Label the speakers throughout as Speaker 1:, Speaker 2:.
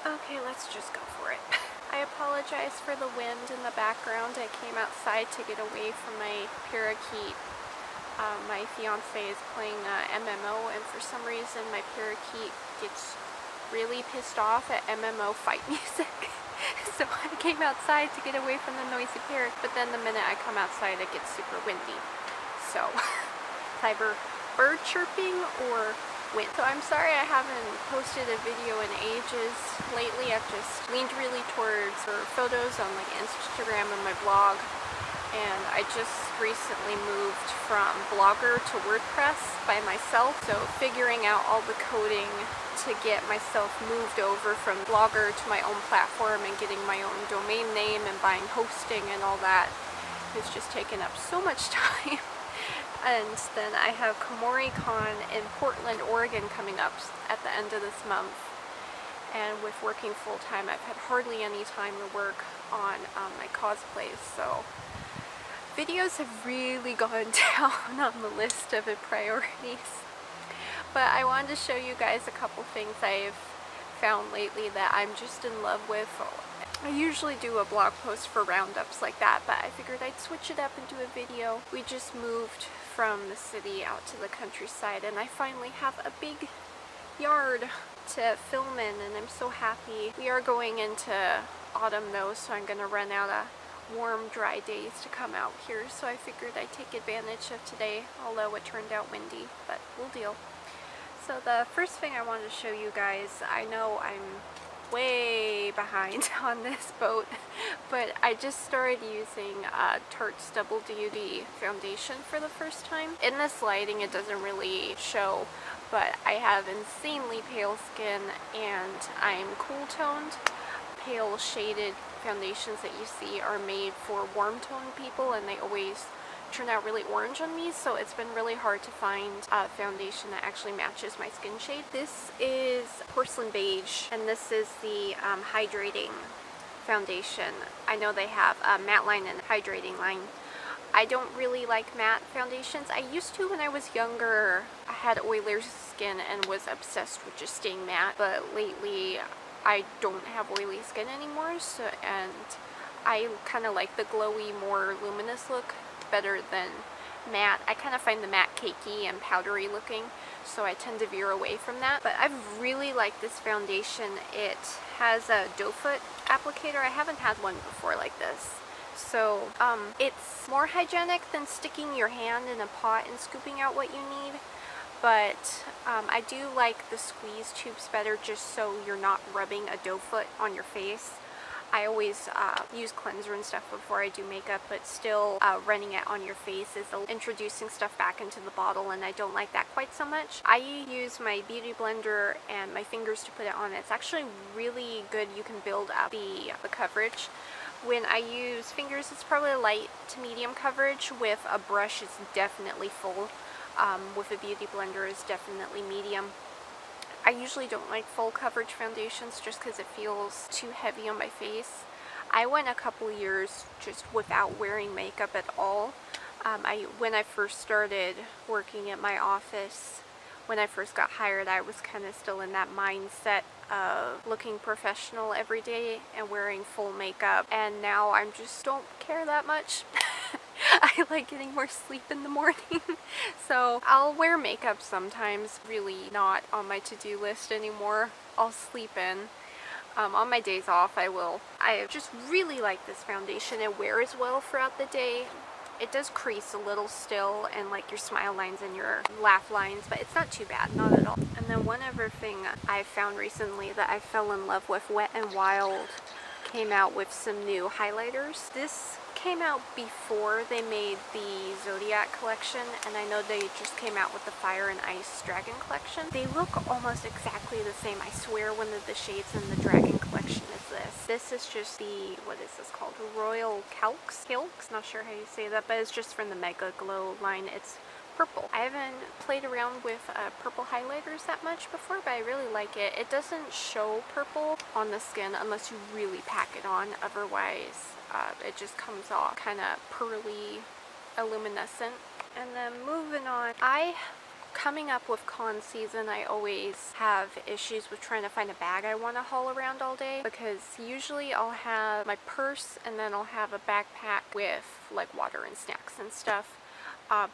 Speaker 1: Okay, let's just go for it. I apologize for the wind in the background. I came outside to get away from my parakeet. My fiance is playing MMO, and for some reason my parakeet gets really pissed off at MMO fight music. So I came outside to get away from the noisy parrot, but then the minute I come outside it gets super windy. So either bird chirping or wind. So I'm sorry I haven't posted a video in ages. Lately I've just leaned really towards photos on like Instagram and my blog. And I just recently moved from Blogger to WordPress by myself, so figuring out all the coding to get myself moved over from Blogger to my own platform and getting my own domain name and buying hosting and all that has just taken up so much time. And then I have KomoriCon in Portland, Oregon coming up at the end of this month. And with working full-time, I've had hardly any time to work on my cosplays, so videos have really gone down on the list of priorities. But I wanted to show you guys a couple things I've found lately that I'm just in love with. I usually do a blog post for roundups like that, but I figured I'd switch it up and do a video. We just moved from the city out to the countryside, and I finally have a big yard to film in, and I'm so happy. We are going into autumn though, so I'm gonna run out of warm, dry days to come out here, so I figured I'd take advantage of today, although it turned out windy, but we'll deal. So the first thing I wanted to show you guys, I know I'm way behind on this boat, but I just started using Tarte's Double Duty foundation for the first time. In this lighting it doesn't really show, but I have insanely pale skin and I'm cool toned. Pale shaded foundations that you see are made for warm toned people, and they always turn out really orange on me, so it's been really hard to find a foundation that actually matches my skin shade. This is Porcelain Beige, and this is the hydrating foundation. I know they have a matte line and hydrating line. I don't really like matte foundations. I used to when I was younger. I had oilier skin and was obsessed with just staying matte, but lately I don't have oily skin anymore, so, and I kind of like the glowy, more luminous look better than matte. I kind of find the matte cakey and powdery looking, so I tend to veer away from that. But I've really liked this foundation. It has a doe foot applicator. I haven't had one before like this. So it's more hygienic than sticking your hand in a pot and scooping out what you need. But I do like the squeeze tubes better, just so you're not rubbing a doe foot on your face. I always use cleanser and stuff before I do makeup, but still running it on your face is introducing stuff back into the bottle, and I don't like that quite so much. I use my beauty blender and my fingers to put it on. It's actually really good. You can build up the coverage. When I use fingers, it's probably light to medium coverage. With a brush, it's definitely full. With a beauty blender is definitely medium. I usually don't like full coverage foundations just because it feels too heavy on my face. I went a couple years just without wearing makeup at all. When I first started working at my office, when I first got hired, I was kind of still in that mindset of looking professional every day and wearing full makeup, and now I just don't care that much. I like getting more sleep in the morning. So I'll wear makeup sometimes, really not on my to-do list anymore. I'll sleep in. On my days off I will. I just really like this foundation. It wears well throughout the day. It does crease a little still, and like your smile lines and your laugh lines, but it's not too bad, not at all. And then one other thing I found recently that I fell in love with, Wet n Wild came out with some new highlighters. This came out before they made the Zodiac collection, and I know they just came out with the Fire and Ice Dragon collection. They look almost exactly the same. I swear one of the shades in the Dragon collection is this. This is just the, what is this called? Royal Calx? Not sure how you say that, but it's just from the Mega Glow line. It's purple. I haven't played around with purple highlighters that much before, but I really like it. It doesn't show purple on the skin unless you really pack it on. Otherwise, it just comes off kind of pearly, illuminescent. And then moving on, I coming up with con season, I always have issues with trying to find a bag I want to haul around all day, because usually I'll have my purse and then I'll have a backpack with like water and snacks and stuff.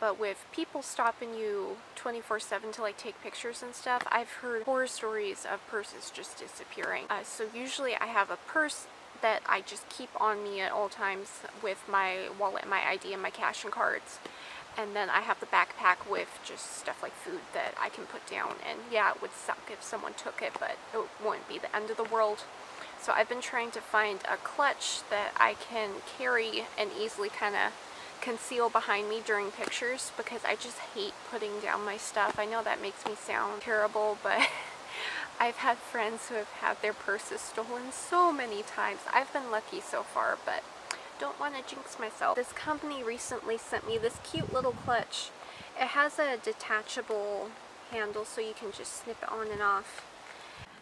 Speaker 1: But with people stopping you 24/7 to like take pictures and stuff, I've heard horror stories of purses just disappearing. So usually I have a purse that I just keep on me at all times with my wallet, my ID, and my cash and cards. And then I have the backpack with just stuff like food that I can put down. And yeah, it would suck if someone took it, but it wouldn't be the end of the world. So I've been trying to find a clutch that I can carry and easily kind of conceal behind me during pictures, because I just hate putting down my stuff. I know that makes me sound terrible, but I've had friends who have had their purses stolen so many times. I've been lucky so far, but don't want to jinx myself. This company recently sent me this cute little clutch. It has a detachable handle so you can just snip it on and off.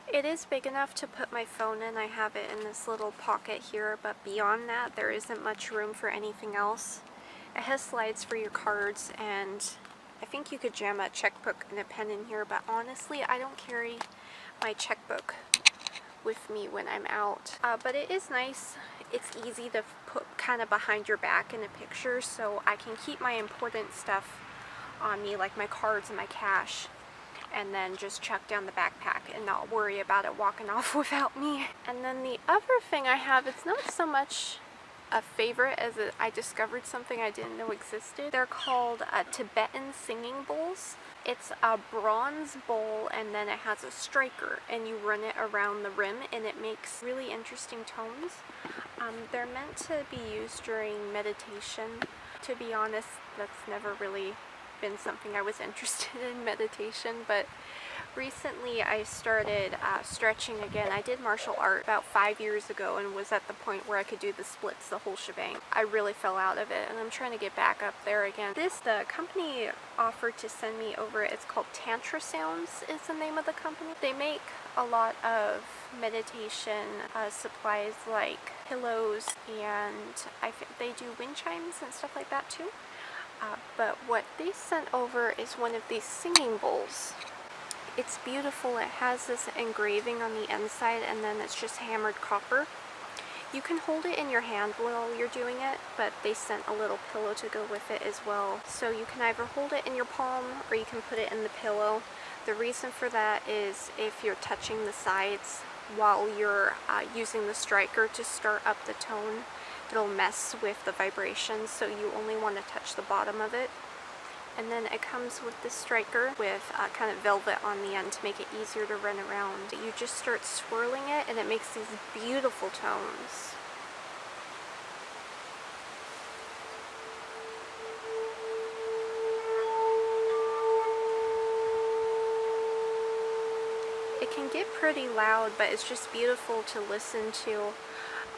Speaker 1: It is big enough to put my phone in. I have it in this little pocket here, but beyond that there isn't much room for anything else. It has slides for your cards, and I think you could jam a checkbook and a pen in here, but honestly I don't carry my checkbook with me when I'm out. But it is nice. It's easy to put kind of behind your back in a picture, so I can keep my important stuff on me, like my cards and my cash, and then just chuck down the backpack and not worry about it walking off without me. And then the other thing I have, it's not so much a favorite as I discovered something I didn't know existed. They're called Tibetan singing bowls. It's a bronze bowl, and then it has a striker, and you run it around the rim, and it makes really interesting tones. They're meant to be used during meditation. To be honest, that's never really been something I was interested in, meditation, but recently I started stretching again. I did martial art about 5 years ago and was at the point where I could do the splits, the whole shebang. I really fell out of it, and I'm trying to get back up there again. The company offered to send me over, it's called Tantra Sounds is the name of the company. They make a lot of meditation supplies like pillows, and I think they do wind chimes and stuff like that too. But what they sent over is one of these singing bowls. It's beautiful. It has this engraving on the inside, and then it's just hammered copper. You can hold it in your hand while you're doing it, but they sent a little pillow to go with it as well. So you can either hold it in your palm or you can put it in the pillow. The reason for that is if you're touching the sides while you're using the striker to start up the tone, it'll mess with the vibrations, so you only want to touch the bottom of it. And then it comes with this striker with kind of velvet on the end to make it easier to run around. You just start swirling it, and it makes these beautiful tones. It can get pretty loud, but it's just beautiful to listen to.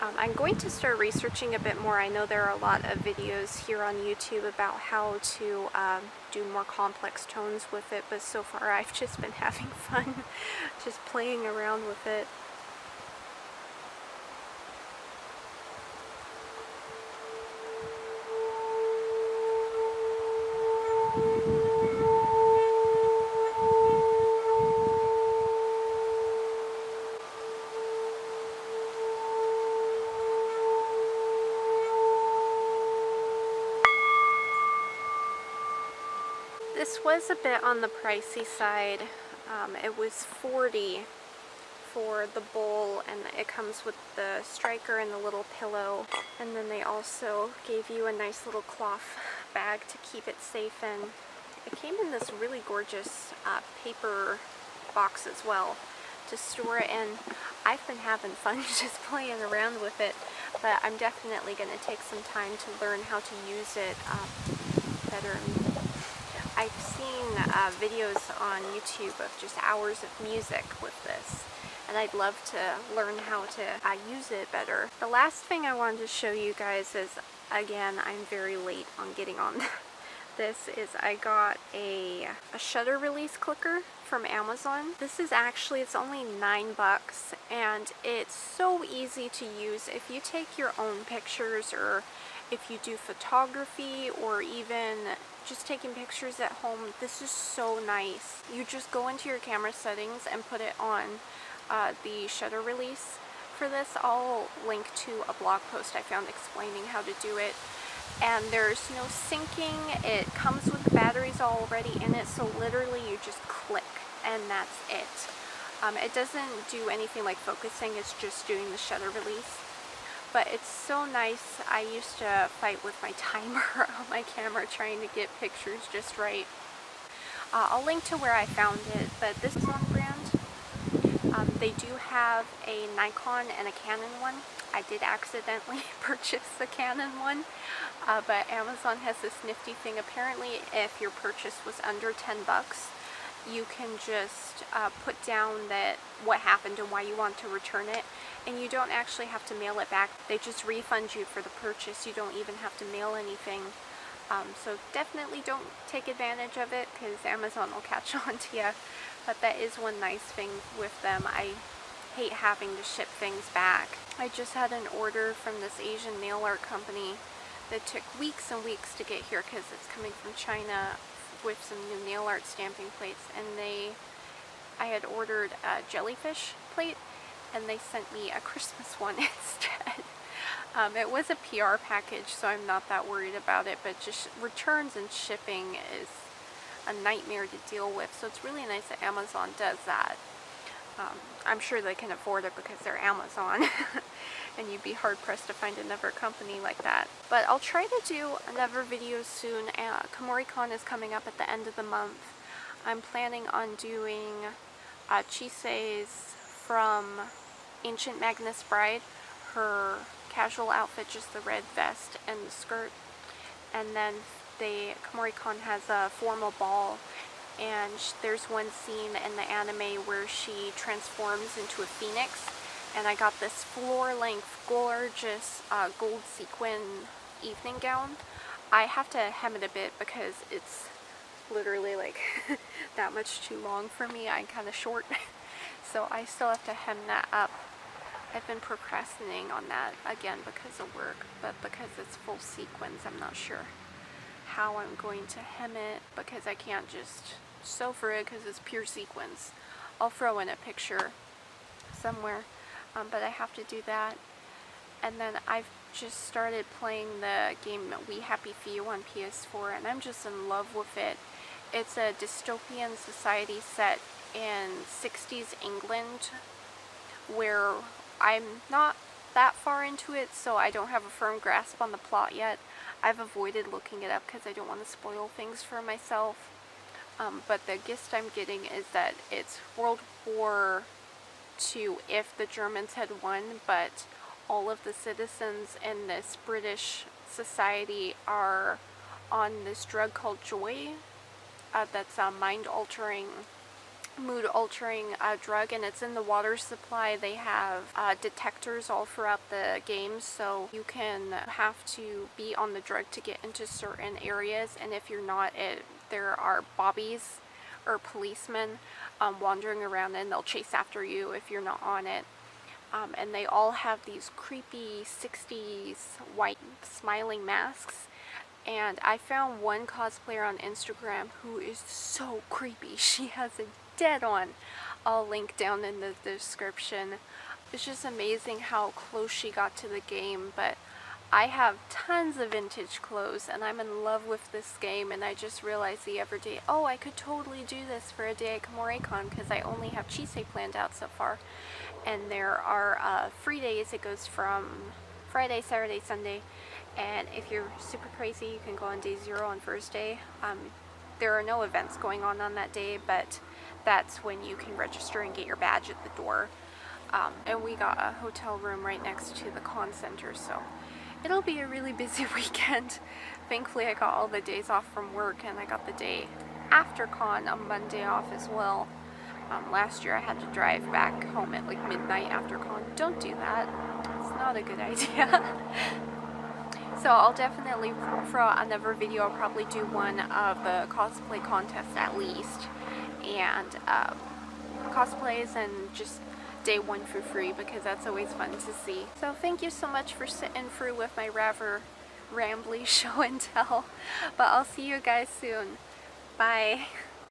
Speaker 1: I'm going to start researching a bit more. I know there are a lot of videos here on YouTube about how to do more complex tones with it, but so far I've just been having fun just playing around with it. This was a bit on the pricey side. It was $40 for the bowl, and it comes with the striker and the little pillow. And then they also gave you a nice little cloth bag to keep it safe in. It came in this really gorgeous paper box as well to store it in. I've been having fun just playing around with it, but I'm definitely going to take some time to learn how to use it better. I've seen videos on YouTube of just hours of music with this, and I'd love to learn how to use it better. The last thing I wanted to show you guys is, again, I'm very late on getting on this, is I got a shutter release clicker from Amazon. This is actually, it's only $9, and it's so easy to use. If you take your own pictures, or if you do photography, or even just taking pictures at home, this is so nice. You just go into your camera settings and put it on the shutter release. For this, I'll link to a blog post I found explaining how to do it. And there's no syncing. It comes with the batteries already in it, so literally you just click and that's it. It doesn't do anything like focusing, it's just doing the shutter release. But it's so nice. I used to fight with my timer on my camera trying to get pictures just right. I'll link to where I found it, but this is on brand. They do have a Nikon and a Canon one. I did accidentally purchase the Canon one, but Amazon has this nifty thing. Apparently, if your purchase was under 10 bucks, you can just put down what happened and why you want to return it, and you don't actually have to mail it back. They just refund you for the purchase. You don't even have to mail anything. So definitely don't take advantage of it, because Amazon will catch on to you. But that is one nice thing with them. I hate having to ship things back. I just had an order from this Asian nail art company that took weeks and weeks to get here because it's coming from China with some new nail art stamping plates, and I had ordered a jellyfish plate and they sent me a Christmas one instead. It was a PR package, so I'm not that worried about it, but just returns and shipping is a nightmare to deal with, so it's really nice that Amazon does that. I'm sure they can afford it because they're Amazon and you'd be hard pressed to find another company like that. But I'll try to do another video soon. KomoriCon is coming up at the end of the month. I'm planning on doing Chise's from Ancient Magnus Bride, her casual outfit, just the red vest and the skirt, and then KomoriCon has a formal ball, and there's one scene in the anime where she transforms into a phoenix, and I got this floor-length, gorgeous gold sequin evening gown. I have to hem it a bit because it's literally like that much too long for me. I'm kind of short, so I still have to hem that up. I've been procrastinating on that, again because of work, but because it's full sequins, I'm not sure how I'm going to hem it, because I can't just sew for it because it's pure sequins. I'll throw in a picture somewhere, but I have to do that. And then I've just started playing the game We Happy Few on PS4, and I'm just in love with it. It's a dystopian society set in 60s England, where I'm not that far into it, so I don't have a firm grasp on the plot yet. I've avoided looking it up because I don't want to spoil things for myself. But the gist I'm getting is that it's World War II if the Germans had won, but all of the citizens in this British society are on this drug called Joy. That's a mind-altering, mood-altering drug, and it's in the water supply. They have detectors all throughout the game, so you can have to be on the drug to get into certain areas, and if you're not, there are bobbies or policemen wandering around, and they'll chase after you if you're not on it. And they all have these creepy 60s white smiling masks. And I found one cosplayer on Instagram who is so creepy. She has a dead on. I'll link down in the description. It's just amazing how close she got to the game, but I have tons of vintage clothes and I'm in love with this game, and I just realized the other day, oh, I could totally do this for a day at KomoriCon because I only have Chise planned out so far. And there are 3 days. It goes from Friday, Saturday, Sunday, and if you're super crazy, you can go on day 0 on Thursday. There are no events going on that day, but that's when you can register and get your badge at the door. And we got a hotel room right next to the con center, so it'll be a really busy weekend. Thankfully, I got all the days off from work, and I got the day after con on Monday off as well. Last year I had to drive back home at like midnight after con. Don't do that. It's not a good idea. So I'll definitely, for another video, I'll probably do one of the cosplay contests at least, and cosplays, and just day 1 for free, because that's always fun to see. So thank you so much for sitting through with my rather rambly show and tell. But I'll see you guys soon. Bye.